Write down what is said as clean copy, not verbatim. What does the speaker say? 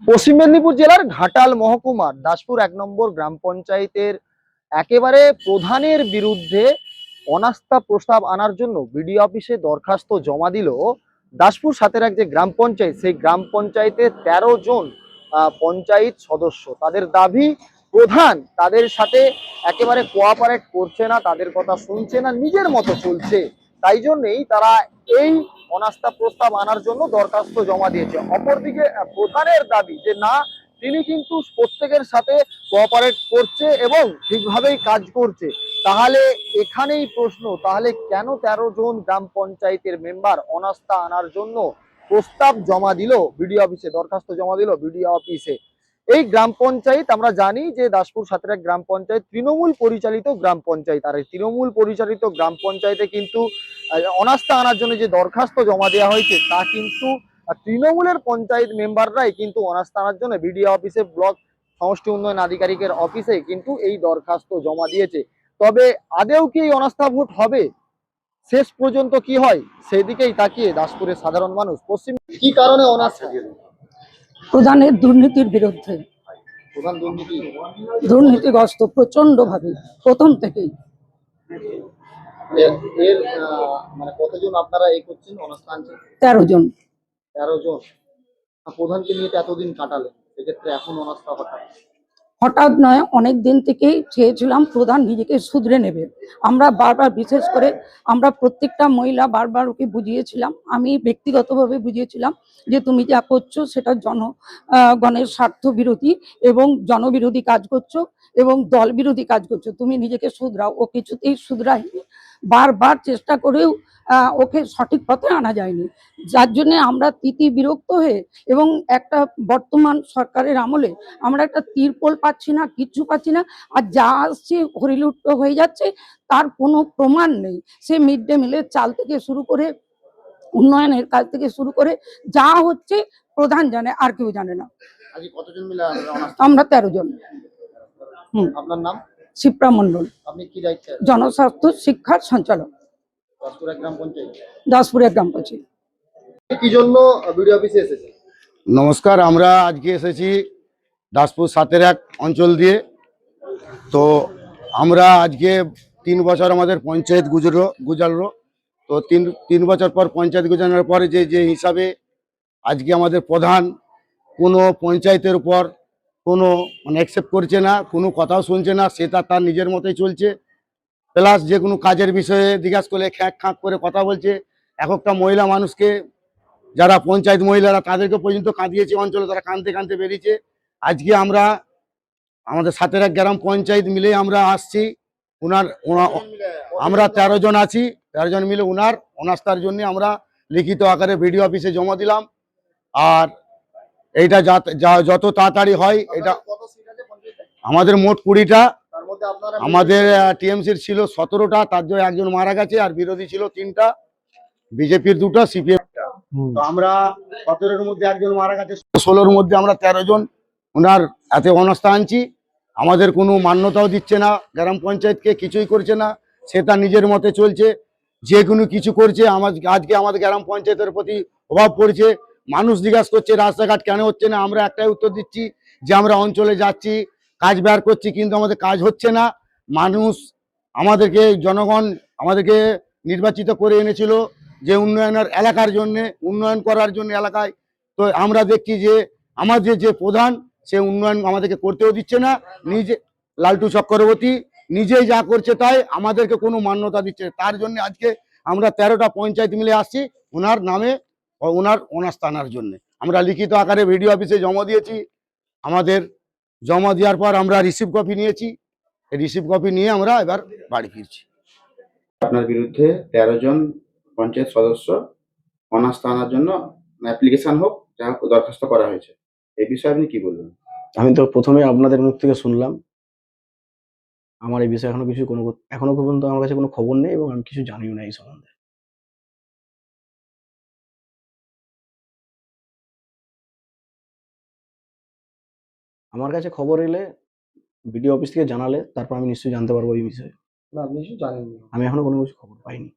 পশ্চিম মেদিনীপুর জেলার ঘাটাল মহকুমার দাসপুর ১ নম্বর গ্রাম পঞ্চায়েতের একেবারে প্রধানের বিরুদ্ধে অনাস্থা প্রস্তাব আনার জন্য বিডিও অফিসে দরখাস্ত জমা দিল দাসপুর ৭-১ যে গ্রাম পঞ্চায়েত, সেই গ্রাম পঞ্চায়েতের ১৩ জন পঞ্চায়েত সদস্য। তাদের দাবি প্রধান তাদের সাথে একেবারে কোঅপারেট করছে না, তাদের কথা শুনছে না, নিজের মতো চলছে। তাই জন্যেই তারা এই অনাস্থা প্রস্তাব আনার জন্য দরখাস্ত জমা দিয়েছে। অপরদিকে প্রধানের দাবি যে না, তিনি কিন্তু প্রত্যেকের সাথে কোঅপারেট করছে এবং ঠিকভাবেই কাজ করছে। তাহলে এখানেই প্রশ্ন, তাহলে কেন ১৩ জন গ্রাম পঞ্চায়েতের মেম্বার অনাস্থা আনার জন্য প্রস্তাব জমা দিল বিডিও অফিসে, দরখাস্ত জমা দিল বিডিও অফিসে? এই গ্রাম পঞ্চায়েত আমরা জানি যে দাসপুর ৭-১ গ্রাম পঞ্চায়েত তৃণমূল পরিচালিত গ্রাম পঞ্চায়েত। আর এই তৃণমূল পরিচালিত গ্রাম পঞ্চায়েতে কিন্তু অনাস্থা আনার জন্য যে দরখাস্ত জমা দেওয়া হয়েছে তা কিন্তু তৃণমূলের পঞ্চায়েত মেম্বাররাই কিন্তু অনাস্থা আনার জন্য বিডিও অফিসে, ব্লক সমষ্টি উন্নয়ন আধিকারিকের অফিসে কিন্তু এই দরখাস্ত জমা দিয়েছে। তবে আদেও কি এই অনাস্থা ভোট হবে, শেষ পর্যন্ত কি হয়, সেদিকেই তাকিয়ে দাসপুরের সাধারণ মানুষ। পশ্চিম কি কারণে অনাস্থা? প্রধানের দুর্নীতির বিরুদ্ধে। প্রধান দুর্নীতিগ্রস্ত প্রচন্ড ভাবে প্রথম থেকেই। এর মানে কতজন আপনারা এই করছেন অনাস্থা আনছেন? ১৩ জন। ১৩ জন। প্রধানকে নিয়ে তো এতদিন কাটালেন, সেক্ষেত্রে এখন অনাস্থা হঠাৎ নয়, অনেক দিন থেকেই চেয়েছিলাম প্রধান নিজেকে শুধরে নেবে। আমরা বারবার, বিশেষ করে আমরা প্রত্যেকটা মহিলা বারবার ওকে বুঝিয়েছিলাম, আমি ব্যক্তিগতভাবে বুঝিয়েছিলাম যে তুমি যা করছো সেটা জনগণের স্বার্থ বিরোধী এবং জনবিরোধী কাজ করছো এবং দল বিরোধী কাজ করছো, তুমি নিজেকে শুধরাও। ও কিছুতেই শুধরায়নি, বারবার চেষ্টা করেও ওকে সঠিক পথে আনা যায়নি। যার জন্য আমরা বিরক্ত হয়ে এবং একটা বর্তমান সরকারের আমলে আমরা একটা তিরপল পাচ্ছি না, কিচ্ছু পাচ্ছি না। আর যা আসছে হরিলুট হয়ে যাচ্ছে, তার কোনো প্রমাণ নেই। সে মিড ডে মিলের চাল থেকে শুরু করে উন্নয়নের কাজ থেকে শুরু করে যা হচ্ছে প্রধান জানে, আর কেউ জানে না। কতজন মিলে আমরা ১৩ জন। আপনার নাম? শিপ্রা মন্ডল। আপনি কি দায়িত্বে? জনস্বাস্থ্য শিক্ষার সঞ্চালক, দাসপুর ১ গ্রাম পঞ্চায়েত। দাসপুরের গ্রাম পঞ্চায়েত। কি জন্য বিডিও অফিসে এসেছেন? নমস্কার, আমরা আজকে এসেছি দাসপুর ৭-১ অঞ্চল দিয়ে। তো আমরা আজকে ৩ বছর আমাদের পঞ্চায়েত গুজারলো। তো তিন বছর পর পঞ্চায়েত গুজানোর পরে যে হিসাবে আজকে আমাদের প্রধান কোনো পঞ্চায়েতের উপর কোনো মানে অ্যাকসেপ্ট করছে না, কোনো কথাও শুনছে না, সে তার নিজের মতোই চলছে। প্লাস যে কোনো কাজের বিষয়ে জিজ্ঞাসা করলে খ্যাঁক খাঁক করে কথা বলছে। এক একটা মহিলা মানুষকে, যারা পঞ্চায়েত মহিলারা, তাদেরকে পর্যন্ত কাঁদিয়েছে অঞ্চলে, তারা কাঁদতে কাঁদতে বেরিয়েছে। আজকে আমরা আমাদের ৭-১ গ্রাম পঞ্চায়েত মিলে আমরা আসছি আমরা ১৩ জন আছি, ১৩ জন মিলে ওনার অনাস্থার জন্য আমরা লিখিত আকারে বিডিও অফিসে জমা দিলাম। আর এইটা যত তাড়াতাড়ি হয়, এটা আমাদের মোট ২০টা, আমাদের টিএমসির ছিল ১৭টা, তার জন্য একজন মারা গেছে, আর বিরোধী ছিল ৩টা, বিজেপির ২টা, সিপিএম। তো আমরা ১৭-এর মধ্যে একজন মারা গেছে, ১৬-র মধ্যে আমরা ১৩ জন ওনার এতে অনাস্থা আনছি। আমাদের কোনো মান্যতাও দিচ্ছে না, গ্রাম পঞ্চায়েতকে কিছুই করছে না, সে তার নিজের মতে চলছে, যে কোনো কিছু করছে। আজকে আমাদের গ্রাম পঞ্চায়েতের প্রতি প্রভাব পড়ছে। মানুষ জিজ্ঞাসা করছে রাস্তাঘাট কেন হচ্ছে না, আমরা একটাই উত্তর দিচ্ছি যে আমরা অঞ্চলে যাচ্ছি, কাজ বের করছি, কিন্তু আমাদের কাজ হচ্ছে না। মানুষ আমাদেরকে, জনগণ আমাদেরকে নির্বাচিত করে এনেছিল যে উন্নয়নের এলাকার জন্য, উন্নয়ন করার জন্য এলাকায়। তো আমরা দেখছি যে আমাদের যে প্রধান, সে উন্নয়ন আমাদেরকে করতেও দিচ্ছে না। নিজে লালটু চক্রবর্তী নিজেই যা করছে তাই, আমাদেরকে কোনো মান্যতা দিচ্ছে না। তার জন্য আজকে আমরা ১৩টা পঞ্চায়েত মিলে আসছি ওনার নামে, ওনার অনাস্থা আনার জন্য। আমরা লিখিত আকারে বিডিও অফিসে জমা দিয়েছি। আমাদের জমা দেওয়ার পর আমরা রিসিভ কপি নিয়েছি, রিসিভ কপি নিয়ে আমরা এবার বাড়ি ফিরছি। আপনার বিরুদ্ধে ১৩ জন পঞ্চায়েত সদস্য অনাস্থা আনার জন্য অ্যাপ্লিকেশন হোক, যা হোক, দরখাস্ত করা হয়েছে। এই বিষয়ে আপনি কি বলবেন? আমি তো প্রথমে আপনাদের মুখ থেকে শুনলাম। আমার এই বিষয়ে এখনো পর্যন্ত আমার কাছে কোনো খবর নেই এবং আমি কিছু জানিও না এই সম্বন্ধে। আমার কাছে খবর এলে, বিডিও অফিস থেকে জানালে, তারপর আমি নিশ্চয়ই জানতে পারবো এই বিষয়ে। না, আপনি কিছু জানেন না? আমি এখনো কোনো কিছু খবর পাইনি।